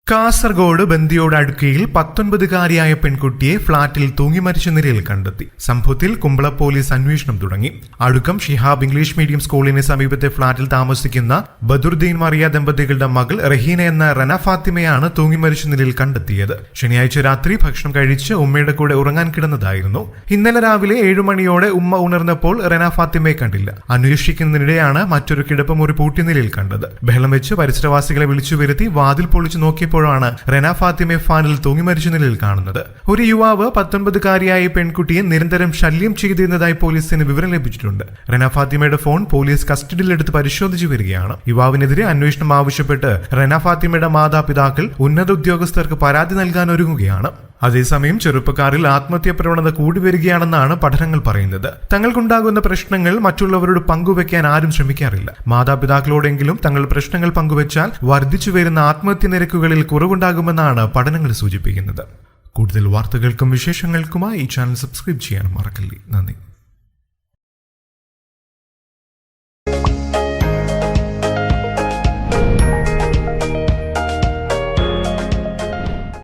കാസർഗോഡ് ബന്ദിയോട് അടുക്കയിൽ 19-കാരിയായ പെൺകുട്ടിയെ ഫ്ളാറ്റിൽ തൂങ്ങിമരിച്ച നിലയിൽ കണ്ടെത്തി. സംഭവത്തിൽ കുമ്പള പോലീസ് അന്വേഷണം തുടങ്ങി. അടുക്കം ഷിഹാബ് ഇംഗ്ലീഷ് മീഡിയം സ്കൂളിന് സമീപത്തെ ഫ്ളാറ്റിൽ താമസിക്കുന്ന ബദുർദ്ദീൻ മറിയ ദമ്പതികളുടെ മകൾ റഹീന എന്ന റന ഫാത്തിമയാണ് തൂങ്ങിമരിച്ച നിലയിൽ കണ്ടെത്തിയത്. ശനിയാഴ്ച രാത്രി ഭക്ഷണം കഴിച്ച് ഉമ്മയുടെ കൂടെ ഉറങ്ങാൻ കിടന്നതായിരുന്നു. ഇന്നലെ രാവിലെ 7 മണിയോടെ ഉമ്മ ഉണർന്നപ്പോൾ റന ഫാത്തിമയെ കണ്ടില്ല. അന്വേഷിക്കുന്നതിനിടെയാണ് മറ്റൊരു കിടപ്പുമുറി പൂട്ടിയ നിലയിൽ കണ്ടത്. ബഹളം വെച്ച് പരിസരവാസികളെ വിളിച്ചു വരുത്തി വാതിൽ പൊളിച്ചു നോക്കിയപ്പോൾ റന ഫാത്തിമയെ ഫാനിൽ തൂങ്ങിമരിച്ച നിലയിൽ കാണുന്നത്. ഒരു യുവാവ് 19-കാരിയായ പെൺകുട്ടിയെ നിരന്തരം ശല്യം ചെയ്തിരുന്നതായി പോലീസിന് വിവരം ലഭിച്ചിട്ടുണ്ട്. റന ഫാത്തിമയുടെ ഫോൺ പോലീസ് കസ്റ്റഡിയിലെടുത്ത് പരിശോധിച്ചു വരികയാണ്. യുവാവിനെതിരെ അന്വേഷണം ആവശ്യപ്പെട്ട് റന ഫാത്തിമയുടെ മാതാപിതാക്കൾ ഉന്നത ഉദ്യോഗസ്ഥർക്ക് പരാതി നൽകാൻ ഒരുങ്ങുകയാണ്. അതേസമയം ചെറുപ്പക്കാരിൽ ആത്മഹത്യാ പ്രവണത കൂടി വരികയാണെന്നാണ് പഠനങ്ങൾ പറയുന്നത്. തങ്ങൾക്കുണ്ടാകുന്ന പ്രശ്നങ്ങൾ മറ്റുള്ളവരോട് പങ്കുവെക്കാൻ ആരും ശ്രമിക്കാറില്ല. മാതാപിതാക്കളോടെങ്കിലും തങ്ങൾ പ്രശ്നങ്ങൾ പങ്കുവെച്ചാൽ വർദ്ധിച്ചു വരുന്ന ആത്മഹത്യ നിരക്കുകളിൽ കുറവുണ്ടാകുമെന്നാണ് പഠനങ്ങൾ സൂചിപ്പിക്കുന്നത്. കൂടുതൽ വാർത്തകൾക്കും വിശേഷങ്ങൾക്കുമായി ഈ ചാനൽ സബ്സ്ക്രൈബ് ചെയ്യാൻ മറക്കല്ലേ. നന്ദി.